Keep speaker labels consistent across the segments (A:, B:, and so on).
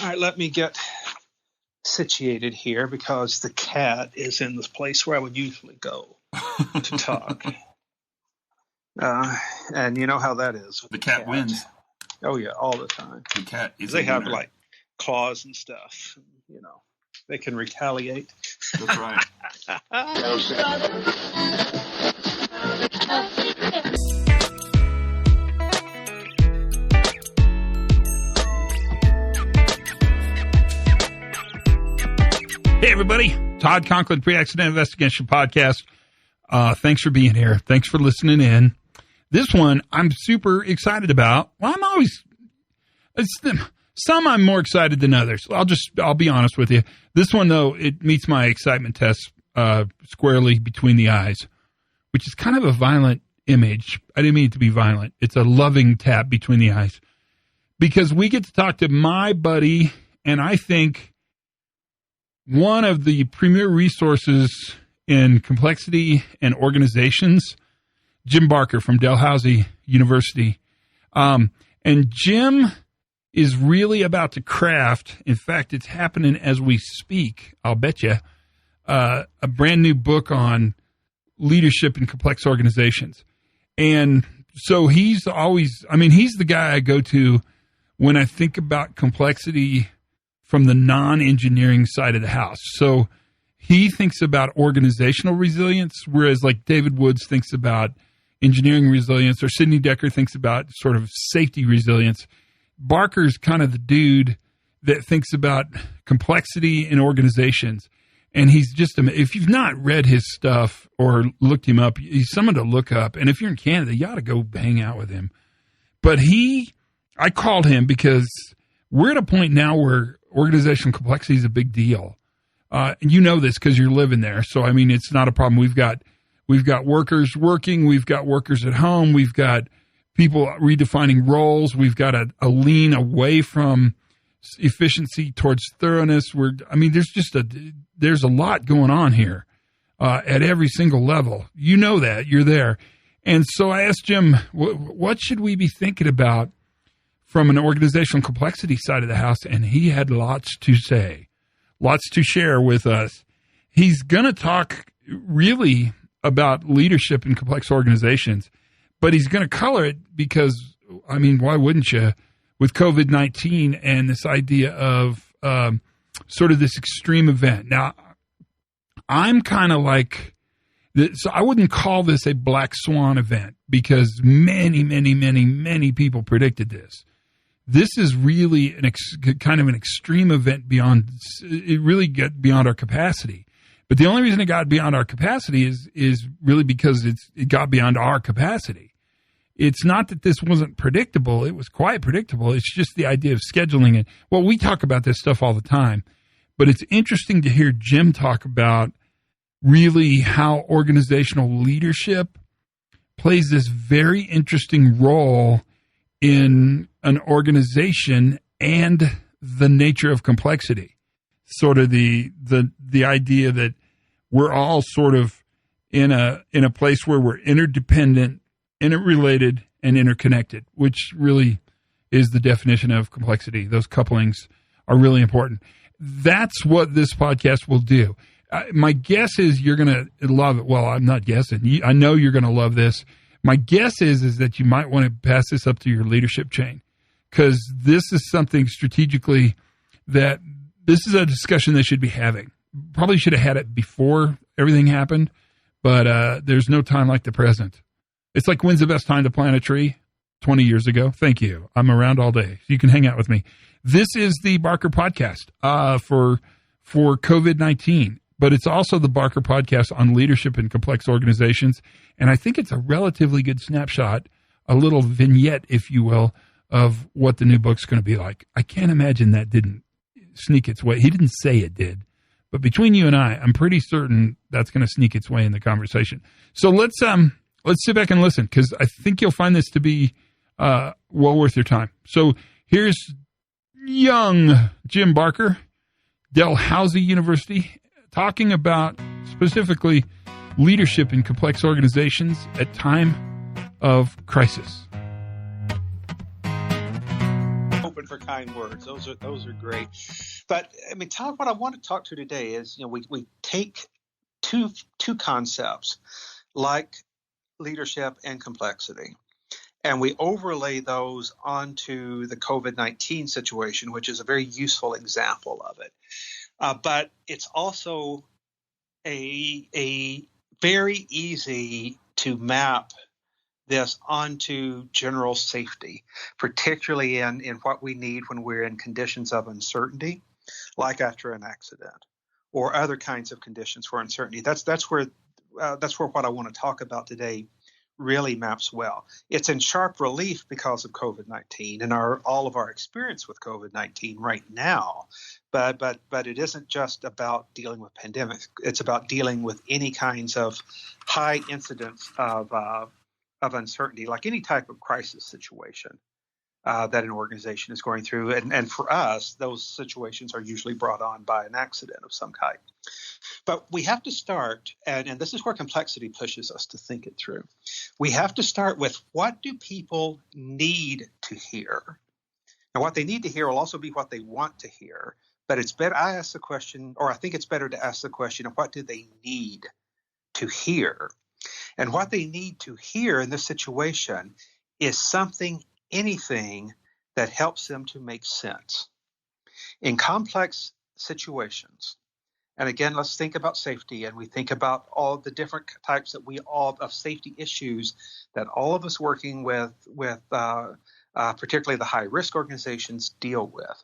A: All right, let me get situated here because the cat is in this place where I would usually go to talk. And you know how that is.
B: The cat wins.
A: Oh, yeah, all the time.
B: The cat is
A: They have, like, claws and stuff. You know, they can retaliate.
B: That's right.
C: Hey, everybody. Todd Conklin, Pre-Accident Investigation Podcast. Thanks for being here. Thanks for listening in. This one I'm super excited about. Well, some I'm more excited than others. I'll be honest with you. This one, though, it meets my excitement test squarely between the eyes, which is kind of a violent image. I didn't mean it to be violent. It's a loving tap between the eyes because we get to talk to my buddy, and I think one of the premier resources in complexity and organizations, Jim Barker from Dalhousie University. And Jim is really about to craft, in fact, it's happening as we speak, I'll bet you, a brand new book on leadership in complex organizations. And so he's the guy I go to when I think about complexity from the non-engineering side of the house. So he thinks about organizational resilience, whereas like David Woods thinks about engineering resilience, or Sidney Decker thinks about sort of safety resilience. Barker's kind of the dude that thinks about complexity in organizations. And he's just, if you've not read his stuff or looked him up, he's someone to look up. And if you're in Canada, you ought to go hang out with him. But I called him because we're at a point now where organizational complexity is a big deal. And you know this because you're living there. So, I mean, it's not a problem. We've got workers working. We've got workers at home. We've got people redefining roles. We've got a lean away from efficiency towards thoroughness. There's a lot going on here at every single level. You know that. You're there. And so I asked Jim, what should we be thinking about from an organizational complexity side of the house? And he had lots to say, lots to share with us. He's going to talk really about leadership in complex organizations, but he's going to color it because, I mean, why wouldn't you? With COVID-19 and this idea of sort of this extreme event. Now, I'm kind of like, so I wouldn't call this a black swan event because many, many, many, many people predicted this. This is really kind of an extreme event it really got beyond our capacity. But the only reason it got beyond our capacity is really because it got beyond our capacity. It's not that this wasn't predictable. It was quite predictable. It's just the idea of scheduling it. Well, we talk about this stuff all the time, but it's interesting to hear Jim talk about really how organizational leadership plays this very interesting role in an organization and the nature of complexity. Sort of the idea that we're all sort of in a place where we're interdependent, interrelated, and interconnected, which really is the definition of complexity. Those couplings are really important. That's what this podcast will do. My guess is you're going to love it. Well, I'm not guessing. I know you're going to love this. My guess is that you might want to pass this up to your leadership chain, because this is something strategically that this is a discussion they should be having. Probably should have had it before everything happened, but there's no time like the present. It's like, when's the best time to plant a tree? 20 years ago. Thank you. I'm around all day, so you can hang out with me. This is the Barker Podcast for COVID-19. But it's also the Barker Podcast on leadership in complex organizations. And I think it's a relatively good snapshot, a little vignette, if you will, of what the new book's going to be like. I can't imagine that didn't sneak its way. He didn't say it did. But between you and I'm pretty certain that's going to sneak its way in the conversation. So let's sit back and listen, because I think you'll find this to be well worth your time. So here's young Jim Barker, Dalhousie University, talking about specifically leadership in complex organizations at time of crisis.
A: Open for kind words. Those are great. But I mean, Todd, what I want to talk to today is, we take two concepts like leadership and complexity, and we overlay those onto the COVID-19 situation, which is a very useful example of it. But it's also a very easy to map this onto general safety, particularly in what we need when we're in conditions of uncertainty, like after an accident, or other kinds of conditions for uncertainty. That's where what I want to talk about today really maps well. It's in sharp relief because of COVID-19 and all of our experience with COVID-19 right now. But it isn't just about dealing with pandemics. It's about dealing with any kinds of high incidence of uncertainty, like any type of crisis situation that an organization is going through. And for us, those situations are usually brought on by an accident of some kind. But we have to start, and this is where complexity pushes us to think it through. We have to start with, what do people need to hear? And what they need to hear will also be what they want to hear. But it's better, I ask the question, or I think it's better to ask the question of, what do they need to hear? And what they need to hear in this situation is anything that helps them to make sense. In complex situations, and again, let's think about safety, and we think about all the different types of safety issues that all of us working with particularly the high-risk organizations deal with.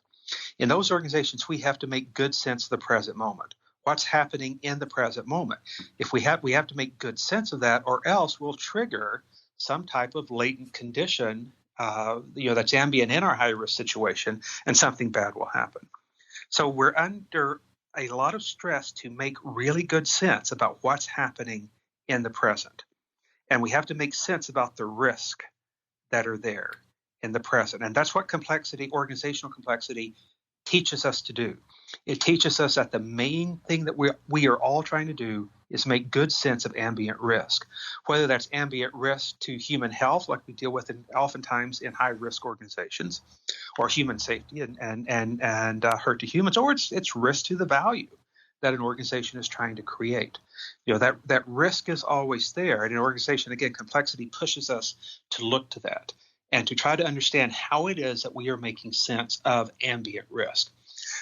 A: In those organizations, we have to make good sense of the present moment. What's happening in the present moment? If we have to make good sense of that, or else we'll trigger some type of latent condition, that's ambient in our high-risk situation, and something bad will happen. So we're under a lot of stress to make really good sense about what's happening in the present. And we have to make sense about the risk that are there in the present. And that's what organizational complexity teaches us to do. It teaches us that the main thing that we are all trying to do is make good sense of ambient risk, whether that's ambient risk to human health, like we deal with oftentimes in high-risk organizations, or human safety and hurt to humans, or it's risk to the value that an organization is trying to create. That risk is always there, and an organization, again, complexity pushes us to look to that and to try to understand how it is that we are making sense of ambient risk.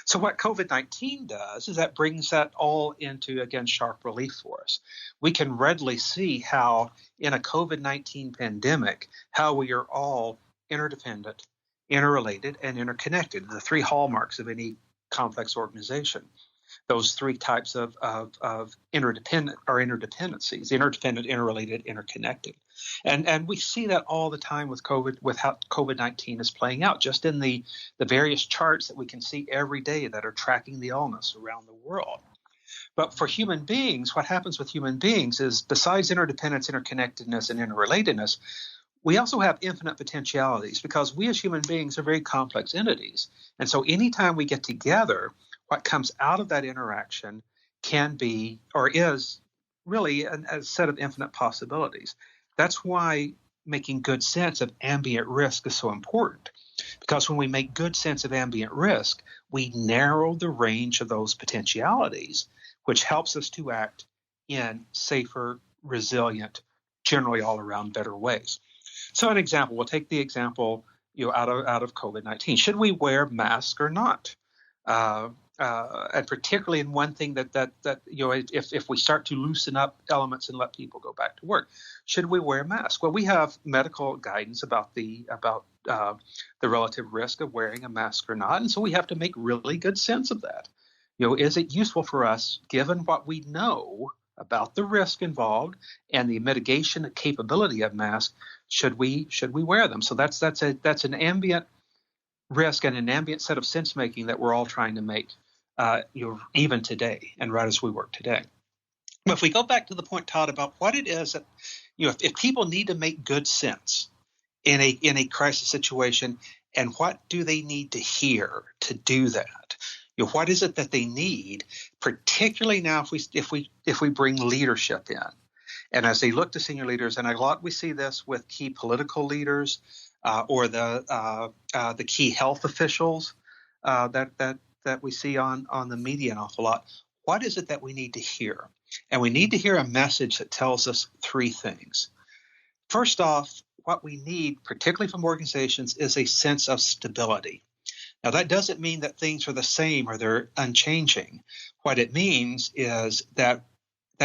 A: So what COVID-19 does is that brings that all into, again, sharp relief for us. We can readily see how in a COVID-19 pandemic, how we are all interdependent, interrelated, and interconnected, the three hallmarks of any complex organization. Those three types of interdependencies: interdependent, interrelated, interconnected. And we see that all the time with how COVID-19 is playing out, just in the various charts that we can see every day that are tracking the illness around the world. But for human beings, what happens with human beings is, besides interdependence, interconnectedness, and interrelatedness, we also have infinite potentialities, because we as human beings are very complex entities. And so anytime we get together, what comes out of that interaction can be, or is, really a set of infinite possibilities. That's why making good sense of ambient risk is so important, because when we make good sense of ambient risk, we narrow the range of those potentialities, which helps us to act in safer, resilient, generally all around better ways. So an example, we'll take the example out of COVID-19. Should we wear masks or not? And particularly in one thing that if we start to loosen up elements and let people go back to work, should we wear masks? Well, we have medical guidance about the relative risk of wearing a mask or not, and so we have to make really good sense of that. Is it useful for us, given what we know about the risk involved and the mitigation capability of masks? Should we wear them? So that's an ambient risk and an ambient set of sense making that we're all trying to make, even today and right as we work today. But if we go back to the point, Todd, about what it is that, if people need to make good sense in a crisis situation, and what do they need to hear to do that? What is it that they need, particularly now if we bring leadership in, and as they look to senior leaders, and a lot we see this with key political leaders, or the key health officials that we see on the media an awful lot. What is it that we need to hear? And we need to hear a message that tells us three things. First off, what we need, particularly from organizations, is a sense of stability. Now, that doesn't mean that things are the same or they're unchanging. What it means is that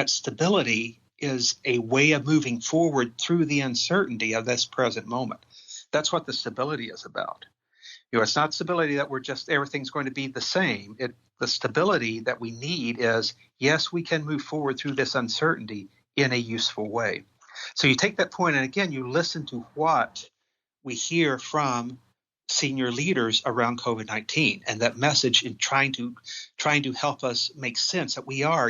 A: stability is a way of moving forward through the uncertainty of this present moment. That's what the stability is about. It's not stability that everything's going to be the same. The stability that we need is, yes, we can move forward through this uncertainty in a useful way. So you take that point, and again, you listen to what we hear from senior leaders around COVID-19 and that message in trying to help us make sense that we are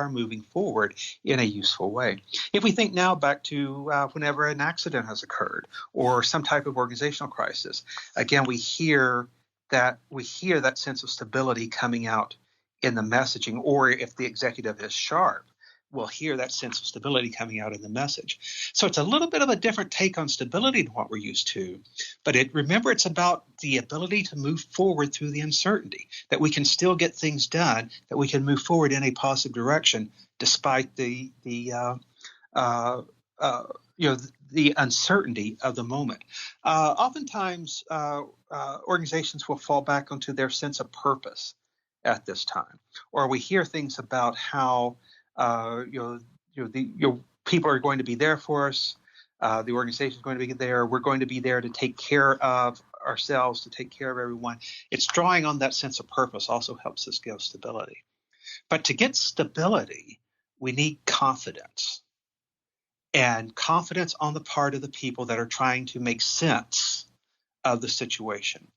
A: moving forward in a useful way. If we think now back to whenever an accident has occurred or some type of organizational crisis, again, we hear that sense of stability coming out in the messaging, or if the executive is sharp, we'll hear that sense of stability coming out in the message. So it's a little bit of a different take on stability than what we're used to. But remember, it's about the ability to move forward through the uncertainty, that we can still get things done, that we can move forward in a positive direction despite the uncertainty of the moment. Oftentimes, organizations will fall back onto their sense of purpose at this time, or we hear things about how people are going to be there for us. The organization is going to be there. We're going to be there to take care of ourselves, to take care of everyone. It's drawing on that sense of purpose also helps us give stability. But to get stability, we need confidence. And confidence on the part of the people that are trying to make sense of the situation.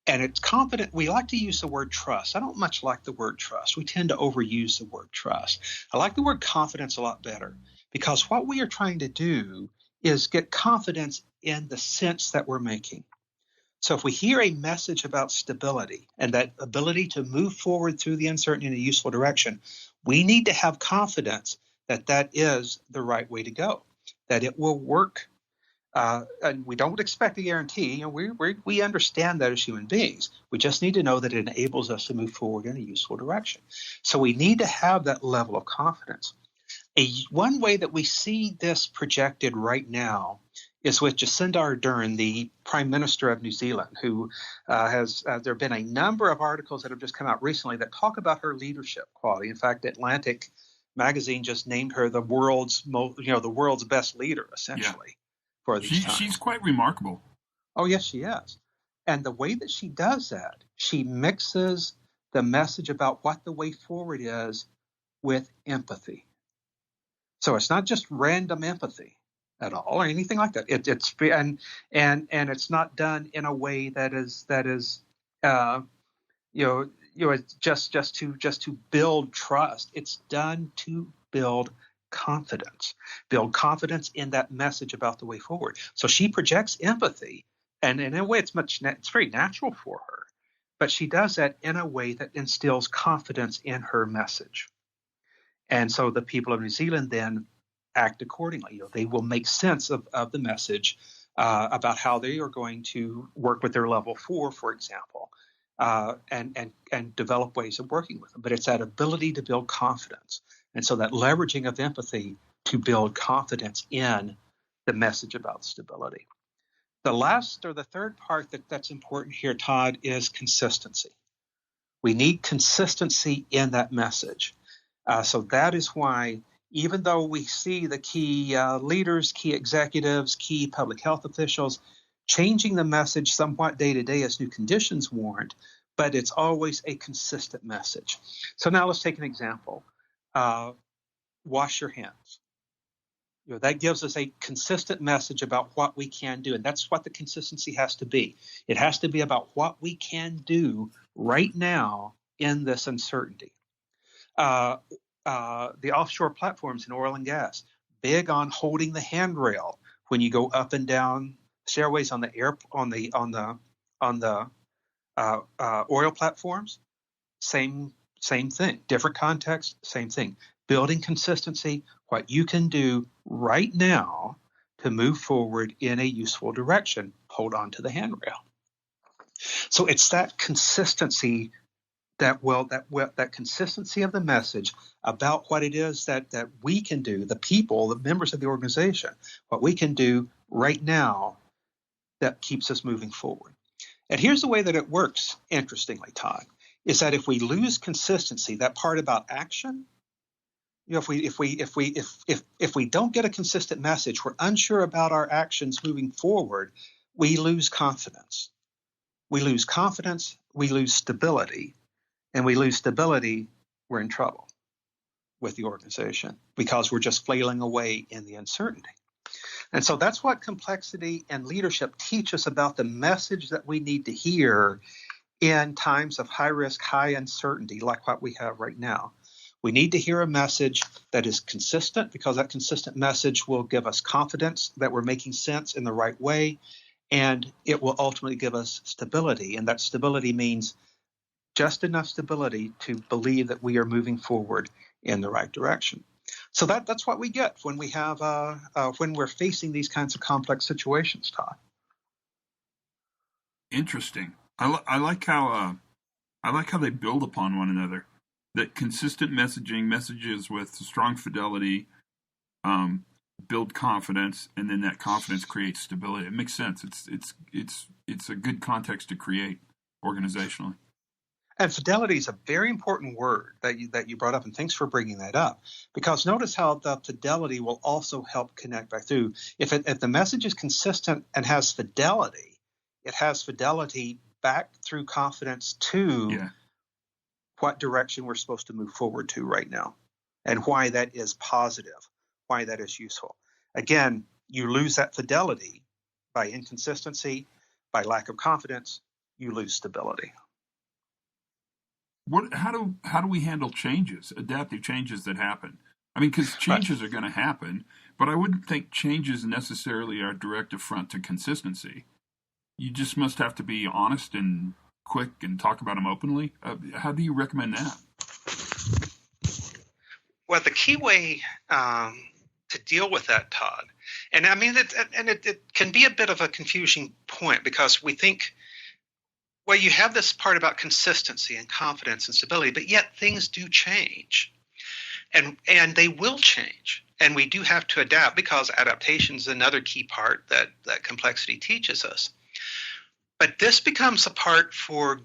A: And it's confident. We like to use the word trust. I don't much like the word trust. We tend to overuse the word trust. I like the word confidence a lot better, because what we are trying to do is get confidence in the sense that we're making. So if we hear a message about stability and that ability to move forward through the uncertainty in a useful direction, we need to have confidence that that is the right way to go, that it will work. And we don't expect a guarantee. We understand that as human beings. We just need to know that it enables us to move forward in a useful direction. So we need to have that level of confidence. One way that we see this projected right now is with Jacinda Ardern, the Prime Minister of New Zealand, who there have been a number of articles that have just come out recently that talk about her leadership quality. In fact, Atlantic magazine just named her the world's best leader, essentially.
B: Yeah.
A: For these times.
B: She's quite remarkable.
A: Oh, yes, she is. And the way that she does that, she mixes the message about what the way forward is with empathy. So it's not just random empathy at all or anything like that. It's not done in a way that is just to build trust. It's done to build confidence in that message about the way forward. So she projects empathy, and in a way it's very natural for her, but she does that in a way that instills confidence in her message. And so the people of New Zealand then act accordingly. They will make sense of the message about how they are going to work with their level 4, for example, and develop ways of working with them. But it's that ability to build confidence. And so that leveraging of empathy to build confidence in the message about stability. The last or the third part that's important here, Todd, is consistency. We need consistency in that message. So that is why, even though we see the key leaders, key executives, key public health officials changing the message somewhat day to day as new conditions warrant, but it's always a consistent message. So now let's take an example. Wash your hands. That gives us a consistent message about what we can do, and that's what the consistency has to be. It has to be about what we can do right now in this uncertainty. The offshore platforms in oil and gas, big on holding the handrail when you go up and down stairways on the oil platforms. Same thing, different context, same thing. Building consistency, what you can do right now to move forward in a useful direction. Hold on to the handrail. So it's that consistency that consistency of the message about what it is that we can do, the people, the members of the organization, what we can do right now that keeps us moving forward. And here's the way that it works, interestingly, Todd, is that if we lose consistency, that part about action, if we don't get a consistent message, we're unsure about our actions moving forward, we lose confidence. We lose confidence, we lose stability, and we lose stability, we're in trouble with the organization because we're just flailing away in the uncertainty. And so that's what complexity and leadership teach us about the message that we need to hear in times of high risk, high uncertainty, like what we have right now. We need to hear a message that is consistent because that consistent message will give us confidence that we're making sense in the right way, and it will ultimately give us stability. And that stability means just enough stability to believe that we are moving forward in the right direction. So that's what we get when we have when we're facing these kinds of complex situations, Todd.
C: Interesting. I like how they build upon one another. That consistent messages with strong fidelity, build confidence, and then that confidence creates stability. It makes sense. It's a good context to create organizationally.
A: And fidelity is a very important word that you brought up, and thanks for bringing that up. Because notice how the fidelity will also help connect back through. If the message is consistent and has fidelity, it has fidelity back through confidence to what direction we're supposed to move forward to right now, and why that is positive, why that is useful. Again, you lose that fidelity by inconsistency, by lack of confidence, you lose stability.
C: How do we handle changes, adaptive changes that happen? I mean, because changes are going to happen, but I wouldn't think changes necessarily are a direct affront to consistency. You just must have to be honest and quick and talk about them openly. How do you recommend that?
A: Well, the key way to deal with that, Todd, and I mean, it can be a bit of a confusing point because we think, well, you have this part about consistency and confidence and stability, but yet things do change, and they will change, and we do have to adapt because adaptation is another key part that complexity teaches us. But this becomes a part for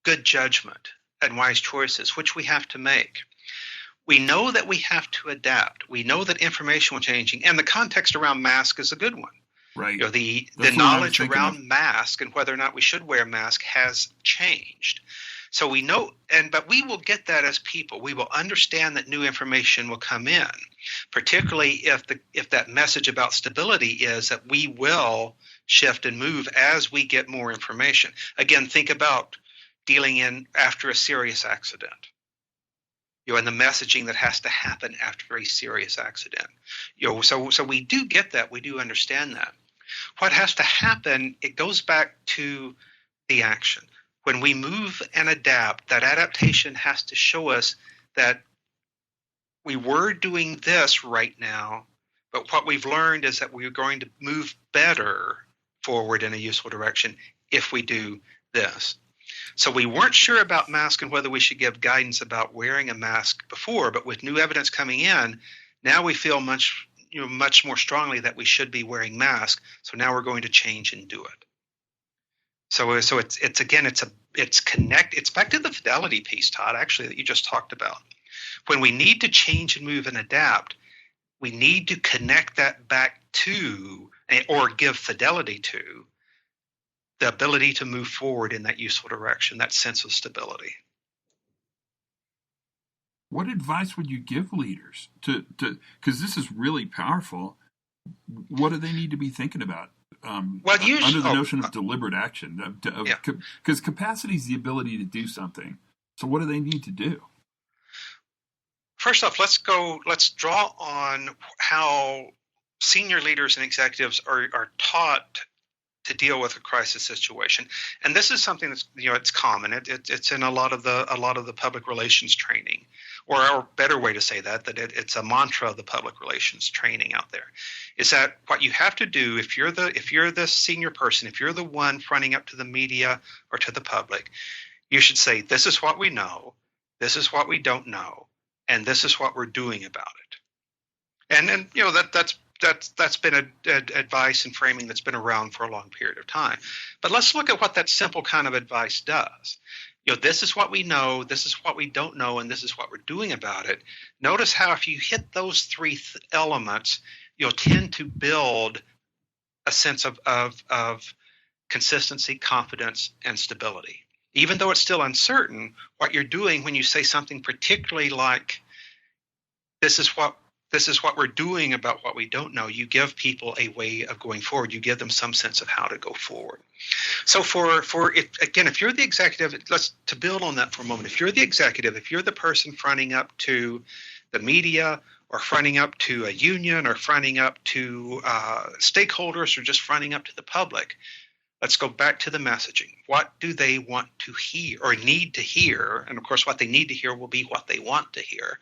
A: good judgment and wise choices, which we have to make. We know that we have to adapt. We know that information will changing, and the context around mask is a good one.
C: Right.
A: You know, the knowledge around mask and whether or not we should wear a mask has changed. So we know, but we will get that as people. We will understand that new information will come in, particularly if that message about stability is that we will shift and move as we get more information. Again, think about dealing in after a serious accident. You know, and the messaging that has to happen after a serious accident. You know, so we do get that. We do understand that. What has to happen, it goes back to the action. When we move and adapt, that adaptation has to show us that we were doing this right now, but what we've learned is that we're going to move better forward in a useful direction if we do this. So we weren't sure about masks and whether we should give guidance about wearing a mask before, but with new evidence coming in, now we feel much more strongly that we should be wearing masks. So now we're going to change and do it. So it's back to the fidelity piece, Todd, actually, that you just talked about. When we need to change and move and adapt, we need to connect that back to or give fidelity to the ability to move forward in that useful direction, that sense of stability.
C: What advice would you give leaders to because this is really powerful? What do they need to be thinking about? Under the notion of deliberate action, because capacity is the ability to do something. So what do they need to do?
A: First off, let's draw on how senior leaders and executives are taught to deal with a crisis situation. And this is something that's, it's common. It's in a lot of the public relations training, or a better way to say it's a mantra of the public relations training out there, is that what you have to do if you're the senior person, if you're the one fronting up to the media or to the public, you should say, this is what we know, this is what we don't know, and this is what we're doing about it. And then, that's been advice and framing that's been around for a long period of time. But let's look at what that simple kind of advice does. This is what we know, this is what we don't know, and this is what we're doing about it. Notice how if you hit those three elements, you'll tend to build a sense of consistency, confidence, and stability. Even though it's still uncertain, what you're doing when you say something particularly like, this is what we're doing about what we don't know, you give people a way of going forward. You give them some sense of how to go forward. So if you're the executive, to build on that for a moment, if you're the executive, if you're the person fronting up to the media or fronting up to a union or fronting up to stakeholders or just fronting up to the public, let's go back to the messaging. What do they want to hear or need to hear? And of course, what they need to hear will be what they want to hear.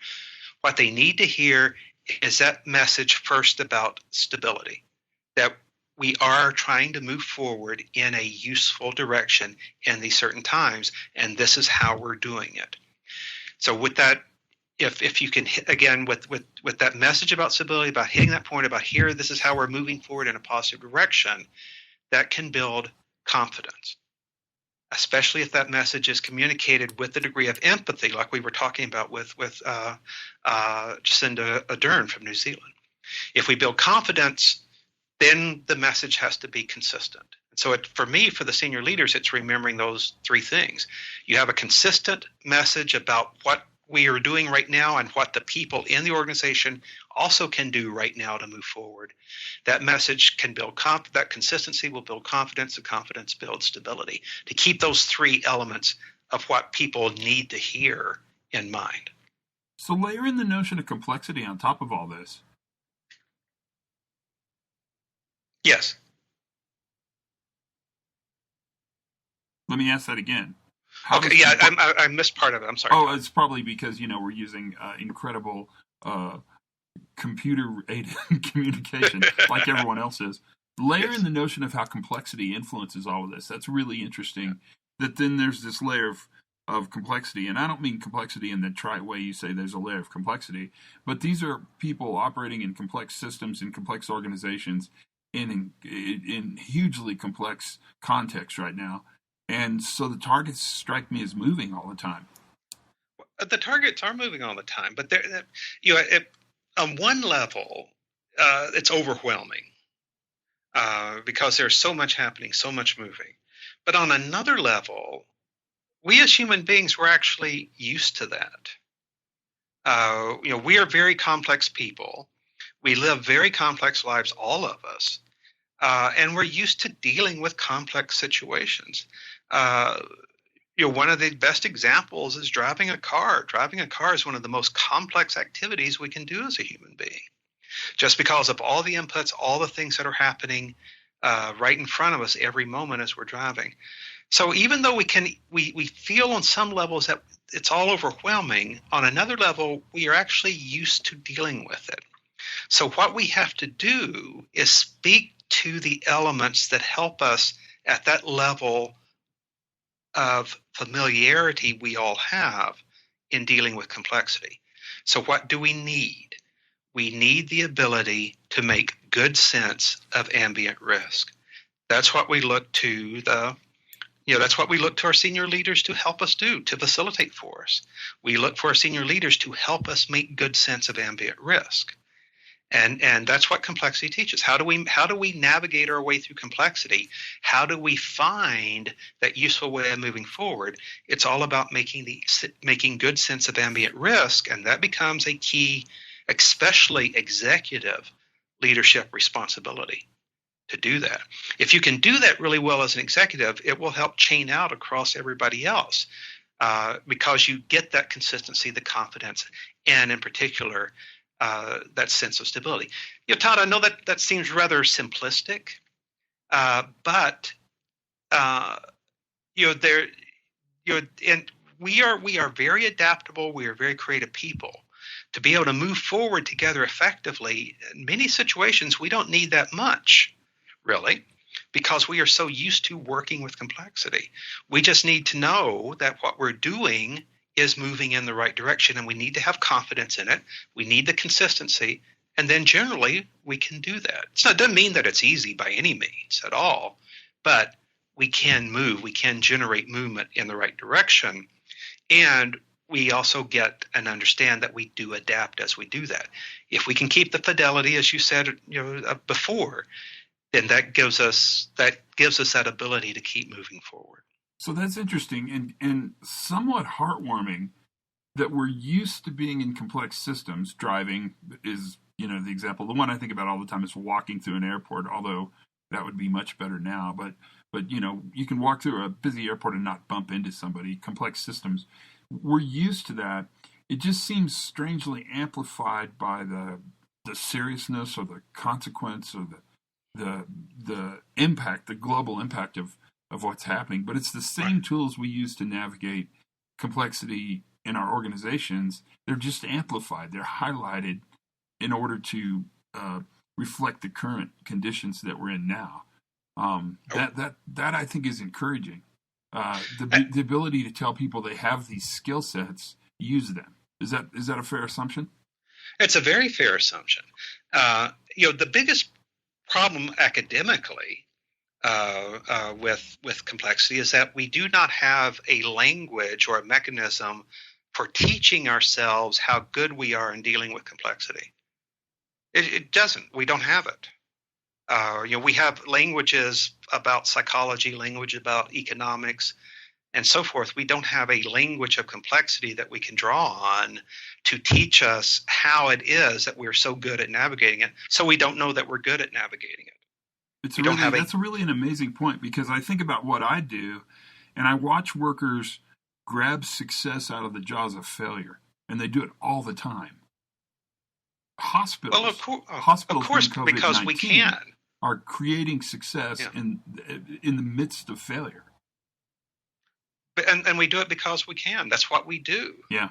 A: What they need to hear is that message first about stability, that we are trying to move forward in a useful direction in these certain times, and this is how we're doing it. So with that, if you can hit, again, with that message about stability, about hitting that point about here, this is how we're moving forward in a positive direction, that can build confidence, especially if that message is communicated with a degree of empathy, like we were talking about with Jacinda Ardern from New Zealand. If we build confidence, then the message has to be consistent. So for the senior leaders, it's remembering those three things. You have a consistent message about what we are doing right now and what the people in the organization also can do right now to move forward. That message can build that consistency will build confidence, and confidence builds stability. To keep those three elements of what people need to hear in mind.
B: So layer in the notion of complexity on top of all this.
A: Yes.
B: Let me ask that again.
A: I missed part of it. I'm sorry.
B: Oh, it's probably because, we're using incredible computer-aided communication like everyone else is. Layer in the notion of how complexity influences all of this. That's really interesting. That then there's this layer of complexity. And I don't mean complexity in the trite way you say there's a layer of complexity, but these are people operating in complex systems and complex organizations in hugely complex contexts right now. And so the targets strike me as moving all the time.
A: The targets are moving all the time, but on one level, it's overwhelming because there's so much happening, so much moving. But on another level, we as human beings, we're actually used to that. We are very complex people. We live very complex lives, all of us, and we're used to dealing with complex situations. One of the best examples is driving a car. Driving a car is one of the most complex activities we can do as a human being, just because of all the inputs, all the things that are happening right in front of us every moment as we're driving. So even though we feel on some levels that it's all overwhelming, on another level, we are actually used to dealing with it. So what we have to do is speak to the elements that help us at that level of familiarity we all have in dealing with complexity. So what do we need? We need the ability to make good sense of ambient risk. That's what we look to that's what we look to our senior leaders to help us do, to facilitate for us. We look for our senior leaders to help us make good sense of ambient risk. And that's what complexity teaches. How do we navigate our way through complexity? How do we find that useful way of moving forward? It's all about making good sense of ambient risk, and that becomes a key, especially executive leadership responsibility to do that. If you can do that really well as an executive, it will help chain out across everybody else because you get that consistency, the confidence, and in particular, that sense of stability. Todd, I know that seems rather simplistic, But there, and we are very adaptable. We are very creative people. To be able to move forward together effectively, in many situations, we don't need that much, really, because we are so used to working with complexity. We just need to know that what we're doing is moving in the right direction, and we need to have confidence in it. We need the consistency, and then generally we can do that. So it doesn't mean that it's easy by any means at all, but we can move. We can generate movement in the right direction, and we also get and understand that we do adapt as we do that. If we can keep the fidelity, as you said, before, then that gives us that ability to keep moving forward.
B: So that's interesting and somewhat heartwarming that we're used to being in complex systems. Driving is, the example. The one I think about all the time is walking through an airport, although that would be much better now. But you can walk through a busy airport and not bump into somebody. Complex systems. We're used to that. It just seems strangely amplified by the seriousness or the consequence or the impact, the global impact of what's happening. But it's the same tools we use to navigate complexity in our organizations. They're just amplified. They're highlighted in order to reflect the current conditions that we're in now. That I think is encouraging. The ability to tell people they have these skill sets, use them. Is that a fair assumption?
A: It's a very fair assumption. The biggest problem academically with complexity is that we do not have a language or a mechanism for teaching ourselves how good we are in dealing with complexity. It doesn't. We don't have it. We have languages about psychology, language about economics, and so forth. We don't have a language of complexity that we can draw on to teach us how it is that we're so good at navigating it. So we don't know that we're good at navigating it.
B: That's really an amazing point, because I think about what I do, and I watch workers grab success out of the jaws of failure, and they do it all the time. Hospitals,
A: of course, because we can.
B: Are creating success in the midst of failure.
A: And we do it because we can. That's what we do.
B: Yeah.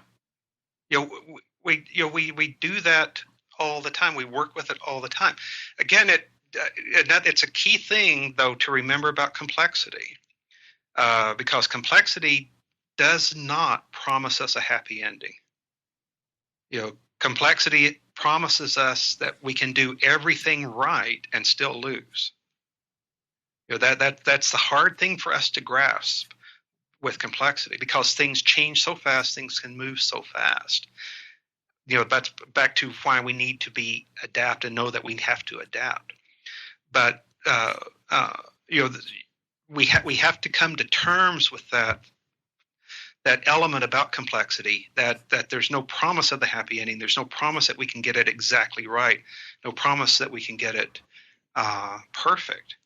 A: We do that all the time. We work with it all the time. Again, it's a key thing, though, to remember about complexity, because complexity does not promise us a happy ending. Complexity promises us that we can do everything right and still lose. That's the hard thing for us to grasp with complexity, because things change so fast, things can move so fast. That's back to why we need to adapt and know that we have to adapt. But we have to come to terms with that element about complexity, that there's no promise of the happy ending. There's no promise that we can get it exactly right. No promise that we can get it perfect.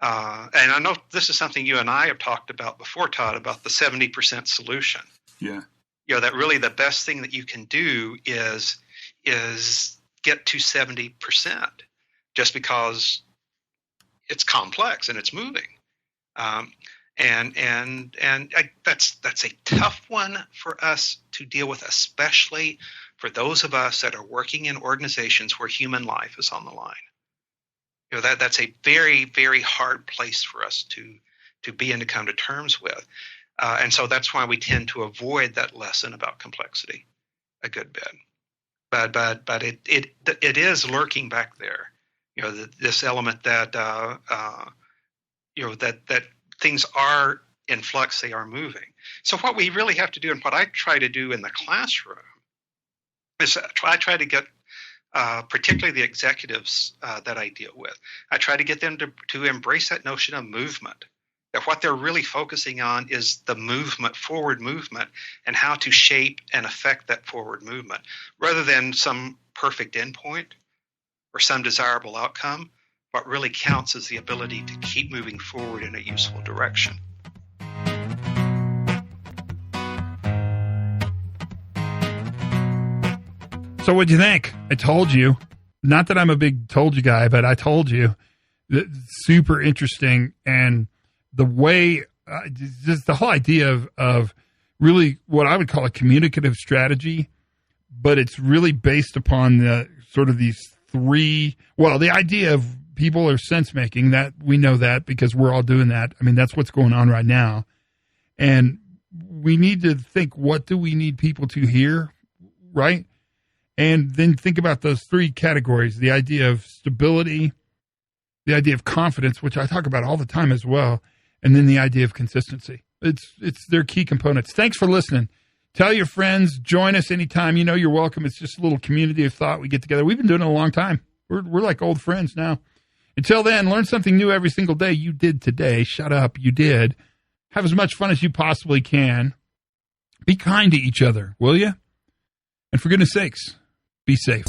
A: And I know this is something you and I have talked about before, Todd, about the 70% solution.
B: Yeah.
A: That really the best thing that you can do is get to 70%, just because it's complex and it's moving. That's a tough one for us to deal with, especially for those of us that are working in organizations where human life is on the line. That's a very, very hard place for us to be and to come to terms with. And so that's why we tend to avoid that lesson about complexity a good bit. But it is lurking back there. This element that that things are in flux, they are moving. So what we really have to do, and what I try to do in the classroom, is I try to get particularly the executives that I deal with, I try to get them to embrace that notion of movement. That what they're really focusing on is the movement, forward movement, and how to shape and affect that forward movement, rather than some perfect endpoint or some desirable outcome. What really counts is the ability to keep moving forward in a useful direction.
C: So what'd you think? I told you. Not that I'm a big told you guy, but I told you super interesting. And the way, just the whole idea of really what I would call a communicative strategy, but it's really based upon the sort of these three, well, the idea of people are sense making, that we know that because we're all doing that. I mean, that's what's going on right now. And we need to think, what do we need people to hear, right? And then think about those three categories, the idea of stability, the idea of confidence, which I talk about all the time as well, and then the idea of consistency. It's their key components. Thanks for listening. Tell your friends, join us anytime. You know you're welcome. It's just a little community of thought we get together. We've been doing it a long time. We're like old friends now. Until then, learn something new every single day. You did today. Shut up. You did. Have as much fun as you possibly can. Be kind to each other, will you? And for goodness sakes, be safe.